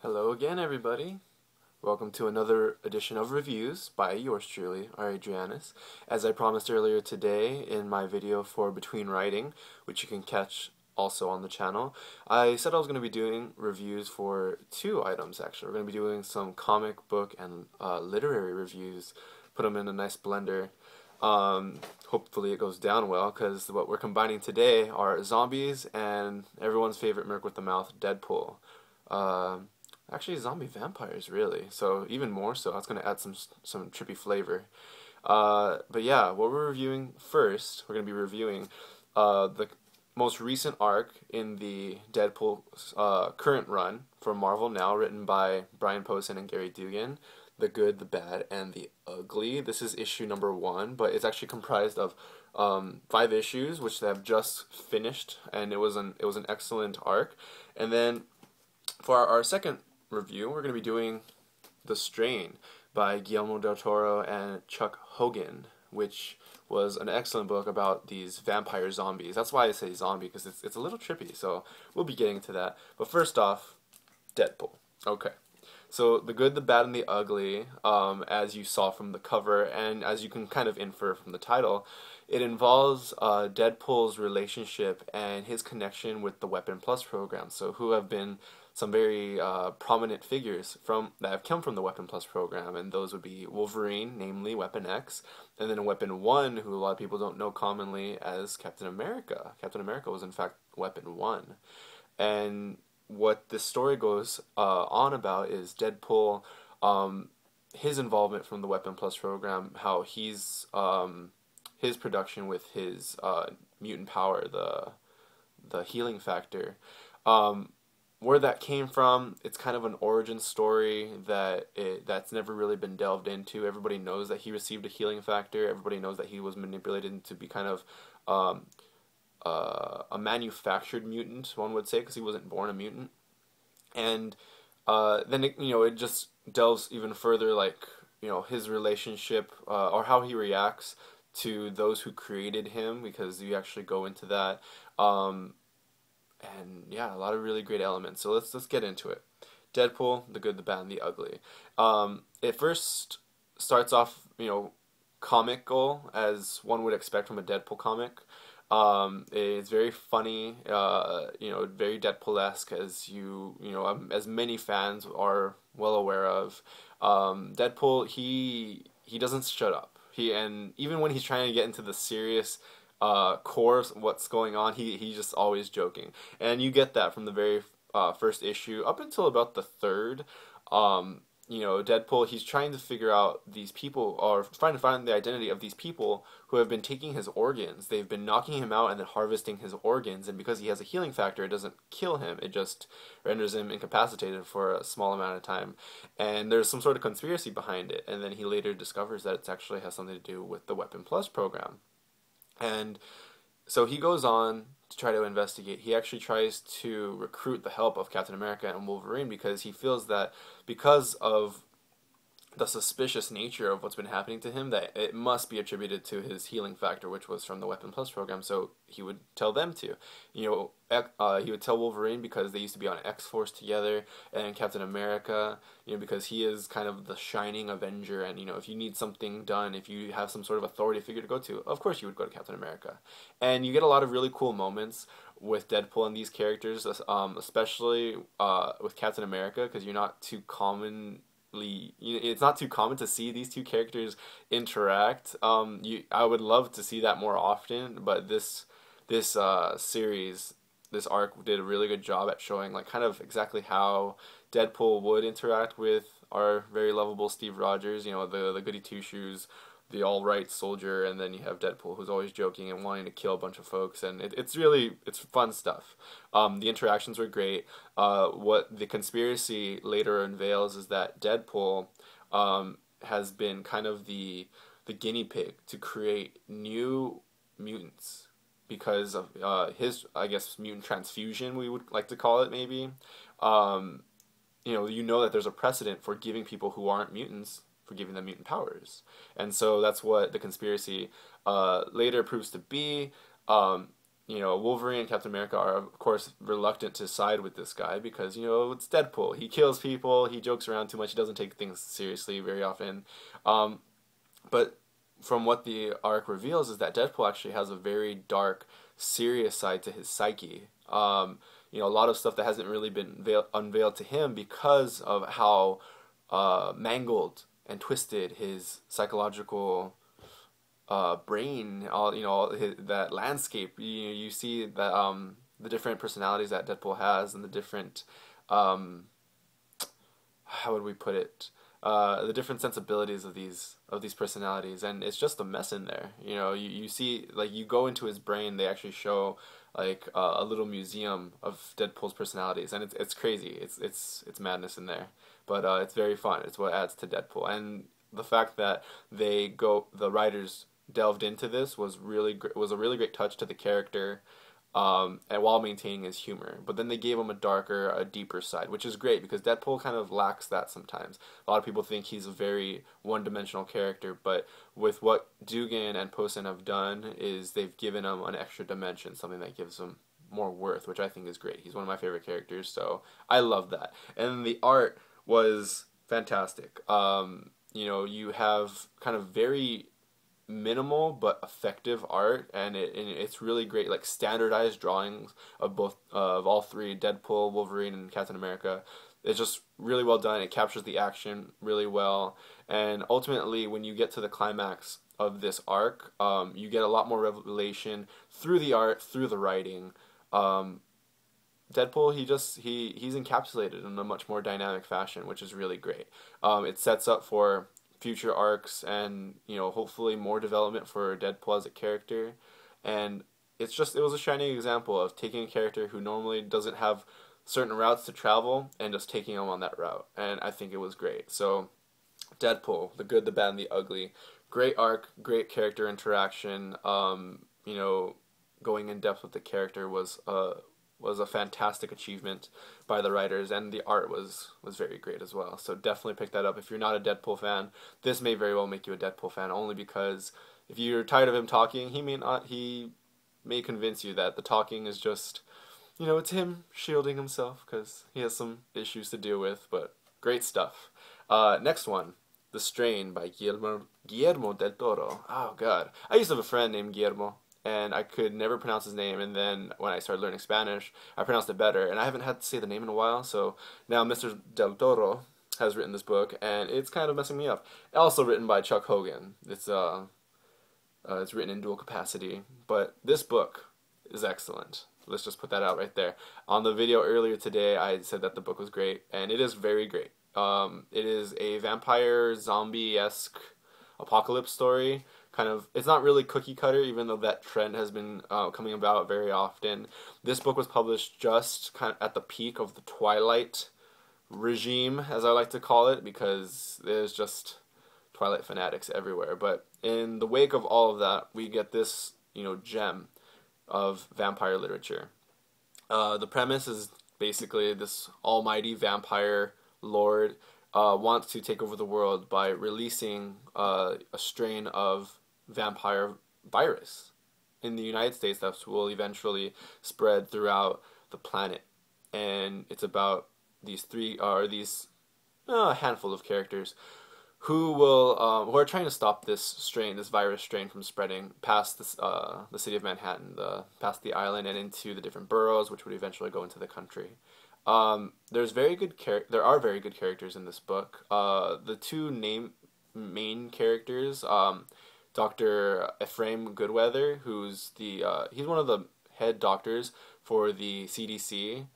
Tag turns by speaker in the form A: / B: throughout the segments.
A: Hello again, everybody. Welcome to another edition of reviews by yours truly, Adrianus. As I promised earlier today in my video for Between Writing, which you can catch also on the channel, I said I was going to be doing reviews for two items actually. We're going to be doing some comic book and literary reviews, put them in a nice blender. Hopefully it goes down well, because what we're combining today are zombies and everyone's favorite Merc with the Mouth, Deadpool. Actually, zombie vampires, really. So even more so, that's going to add some trippy flavor. But yeah, what we're reviewing first, we're going to be reviewing the most recent arc in the Deadpool current run for Marvel now, written by Brian Posehn and Gary Dugan. The Good, the Bad, and the Ugly. This is issue number 1, but it's actually comprised of 5 issues, which they have just finished, and it was an excellent arc. And then for our second review, we're going to be doing The Strain by Guillermo del Toro and Chuck Hogan, which was an excellent book about these vampire zombies. That's why I say zombie, because it's a little trippy, so we'll be getting to that. But first off, Deadpool. Okay. So The Good, the Bad, and the Ugly, as you saw from the cover, and as you can kind of infer from the title, it involves Deadpool's relationship and his connection with the Weapon Plus program, so who have been some very prominent figures that have come from the Weapon Plus program, and those would be Wolverine, namely Weapon X, and then Weapon 1, who a lot of people don't know commonly as Captain America. Captain America was in fact Weapon 1. And what this story goes on about is Deadpool, his involvement from the Weapon Plus program, how he's his production with his mutant power, the healing factor, where that came from. It's kind of an origin story that's never really been delved into. Everybody knows that he received a healing factor. Everybody knows that he was manipulated to be kind of a manufactured mutant, one would say, because he wasn't born a mutant. And then it just delves even further, like his relationship or how he reacts to those who created him, because you actually go into that. And yeah, a lot of really great elements. So let's get into it. Deadpool, The Good, the Bad, and the Ugly. It first starts off, comical, as one would expect from a Deadpool comic. It's very funny, very Deadpool-esque, as as many fans are well aware of. Deadpool, he doesn't shut up. And even when he's trying to get into the serious core of what's going on, he's just always joking, and you get that from the very first issue up until about the third. Deadpool, he's trying to figure out these people, or trying to find the identity of these people who have been taking his organs. They've been knocking him out and then harvesting his organs, and because he has a healing factor, it doesn't kill him, it just renders him incapacitated for a small amount of time. And there's some sort of conspiracy behind it, and then he later discovers that it actually has something to do with the Weapon Plus program. And so he goes on to try to investigate. He actually tries to recruit the help of Captain America and Wolverine, because he feels that because of the suspicious nature of what's been happening to him, that it must be attributed to his healing factor, which was from the Weapon Plus program. So he would tell them to. He would tell Wolverine, because they used to be on X-Force together, and Captain America, because he is kind of the shining Avenger, and if you need something done, if you have some sort of authority figure to go to, of course you would go to Captain America. And you get a lot of really cool moments with Deadpool and these characters, especially with Captain America, because it's not too common to see these two characters interact. I would love to see that more often, but this series, this arc, did a really good job at showing kind of exactly how Deadpool would interact with our very lovable Steve Rogers, the goody two shoes, the all-right soldier, and then you have Deadpool, who's always joking and wanting to kill a bunch of folks, and it's fun stuff. The interactions were great. What the conspiracy later unveils is that Deadpool has been kind of the guinea pig to create new mutants, because of his, I guess, mutant transfusion, we would like to call it, maybe. That there's a precedent for giving people who aren't mutants, for giving them mutant powers. And so that's what the conspiracy later proves to be. Wolverine and Captain America are, of course, reluctant to side with this guy because, it's Deadpool. He kills people, he jokes around too much, he doesn't take things seriously very often. Um, but from what the arc reveals is that Deadpool actually has a very dark, serious side to his psyche. A lot of stuff that hasn't really been unveiled to him because of how mangled and twisted his psychological brain, that landscape. You see that the different personalities that Deadpool has, and the different how would we put it? The different sensibilities of these personalities, and it's just a mess in there. You see, like, you go into his brain, they actually show like a little museum of Deadpool's personalities, and it's crazy. It's madness in there, but it's very fun. It's what adds to Deadpool, and the fact that the writers delved into this was a really great touch to the character, and while maintaining his humor. But then they gave him a deeper side, which is great because Deadpool kind of lacks that sometimes. A lot of people think he's a very one-dimensional character, but with what Dugan and Posen have done is they've given him an extra dimension, something that gives him more worth, which I think is great. He's one of my favorite characters, so I love that. And the art was fantastic. You have kind of very minimal but effective art, and it's really great, like standardized drawings of all three, Deadpool, Wolverine, and Captain America. It's just really well done. It captures the action really well, and ultimately when you get to the climax of this arc, you get a lot more revelation through the art, through the writing. Deadpool, he's encapsulated in a much more dynamic fashion, which is really great. It sets up for future arcs and hopefully more development for Deadpool as a character, and it was a shining example of taking a character who normally doesn't have certain routes to travel and just taking him on that route, and I think it was great. So Deadpool, the good, the bad, and the ugly, great arc, great character interaction. Going in depth with the character was a fantastic achievement by the writers, and the art was very great as well. So definitely pick that up. If you're not a Deadpool fan, this may very well make you a Deadpool fan, only because if you're tired of him talking, he may convince you that the talking is just, it's him shielding himself because he has some issues to deal with, but great stuff. Next one, The Strain by Guillermo del Toro. Oh god. I used to have a friend named Guillermo, and I could never pronounce his name, and then when I started learning Spanish, I pronounced it better, and I haven't had to say the name in a while, so now Mr. Del Toro has written this book, and it's kind of messing me up. Also written by Chuck Hogan. It's written in dual capacity, but this book is excellent. Let's just put that out right there. On the video earlier today, I said that the book was great, and it is very great. It is a vampire zombie-esque apocalypse story. It's not really cookie cutter, even though that trend has been coming about very often. This book was published just kind of at the peak of the Twilight regime, as I like to call it, because there's just Twilight fanatics everywhere. But in the wake of all of that, we get this, gem of vampire literature. The premise is basically this almighty vampire lord wants to take over the world by releasing a strain of vampire virus in the United States that will eventually spread throughout the planet. And it's about these handful of characters who are trying to stop this virus strain from spreading past the city of Manhattan, past the island, and into the different boroughs, which would eventually go into the country. There are very good characters in this book. The two main characters, Dr. Ephraim Goodweather, who's he's one of the head doctors for the CDC,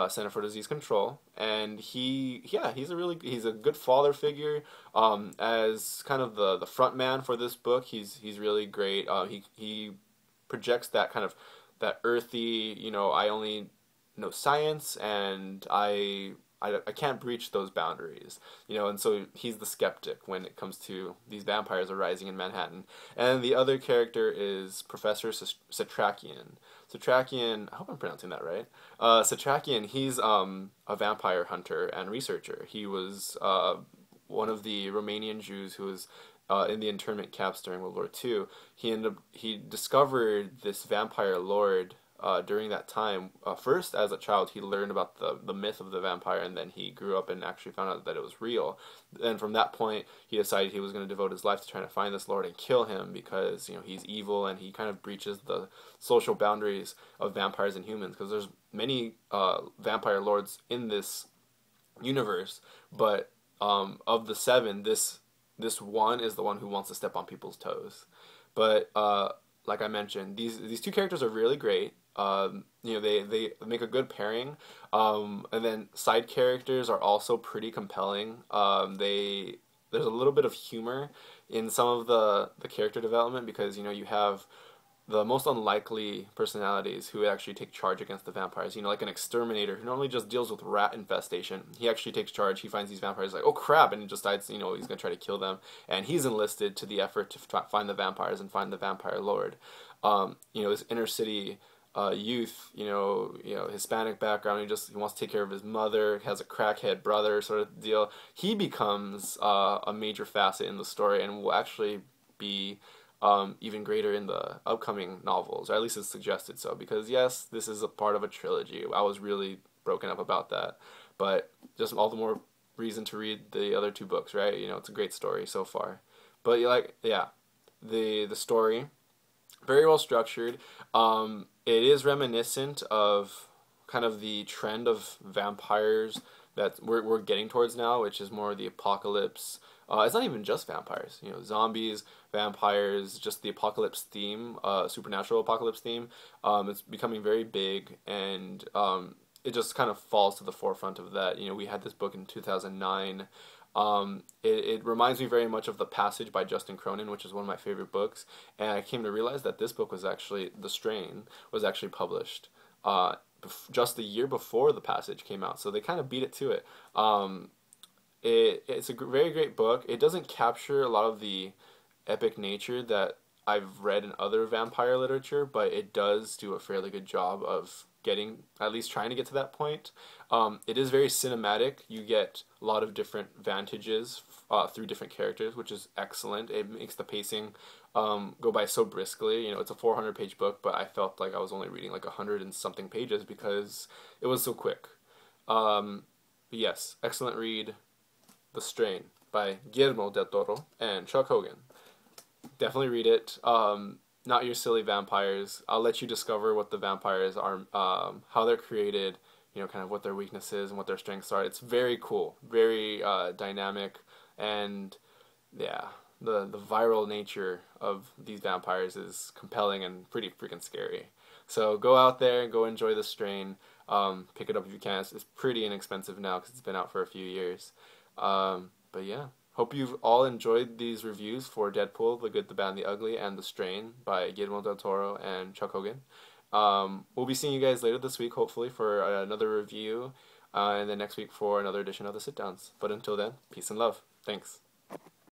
A: Center for Disease Control, and he's a good father figure. As kind of the front man for this book, he's really great. He projects that kind of that earthy, I only know science, and I can't breach those boundaries, and so he's the skeptic when it comes to these vampires arising in Manhattan. And the other character is Professor Satrakian. Satrakian, I hope I'm pronouncing that right. Satrakian, he's a vampire hunter and researcher. He was one of the Romanian Jews who was in the internment camps during World War II. He discovered this vampire lord during that time. First, as a child, he learned about the myth of the vampire, and then he grew up and actually found out that it was real. And from that point, he decided he was going to devote his life to trying to find this lord and kill him because he's evil and he kind of breaches the social boundaries of vampires and humans because there's many vampire lords in this universe, but of the seven, this one is the one who wants to step on people's toes. But like I mentioned, these two characters are really great. They make a good pairing, and then side characters are also pretty compelling. There's a little bit of humor in some of the character development because you have the most unlikely personalities who actually take charge against the vampires. Like an exterminator who normally just deals with rat infestation. He actually takes charge. He finds these vampires like, oh crap, and he decides, he's going to try to kill them. And he's enlisted to the effort to find the vampires and find the vampire lord. This inner city youth, Hispanic background. He wants to take care of his mother. Has a crackhead brother, sort of deal. He becomes a major facet in the story and will actually be even greater in the upcoming novels, or at least it's suggested so, because yes, this is a part of a trilogy. I was really broken up about that, but just all the more reason to read the other two books, right? It's a great story so far. But the story, very well structured. It is reminiscent of kind of the trend of vampires that we're getting towards now, which is more the apocalypse. It's not even just vampires, zombies, vampires, just the apocalypse theme, supernatural apocalypse theme. It's becoming very big, and it just kind of falls to the forefront of that. We had this book in 2009. It reminds me very much of The Passage by Justin Cronin, which is one of my favorite books, and I came to realize that this book was actually, The Strain, was actually published just the year before The Passage came out, so they kind of beat it to it. It's a very great book. It doesn't capture a lot of the epic nature that I've read in other vampire literature, but it does do a fairly good job of at least trying to get to that point. It is very cinematic. You get a lot of different vantages through different characters, which is excellent. It makes the pacing go by so briskly. It's a 400-page book, but I felt like I was only reading like 100 and something pages because it was so quick. But yes, excellent read. The Strain by Guillermo del Toro and Chuck Hogan. Definitely read it. Not your silly vampires. I'll let you discover what the vampires are, how they're created, kind of what their weaknesses and what their strengths are. It's very cool, very dynamic, and yeah, the viral nature of these vampires is compelling and pretty freaking scary. So go out there, go enjoy The Strain. Pick it up if you can. It's pretty inexpensive now because it's been out for a few years. But yeah, hope you've all enjoyed these reviews for Deadpool, The Good, the Bad, and the Ugly, and The Strain by Guillermo del Toro and Chuck Hogan. We'll be seeing you guys later this week, hopefully, for another review, and then next week for another edition of the Sit Downs. But until then, peace and love. Thanks.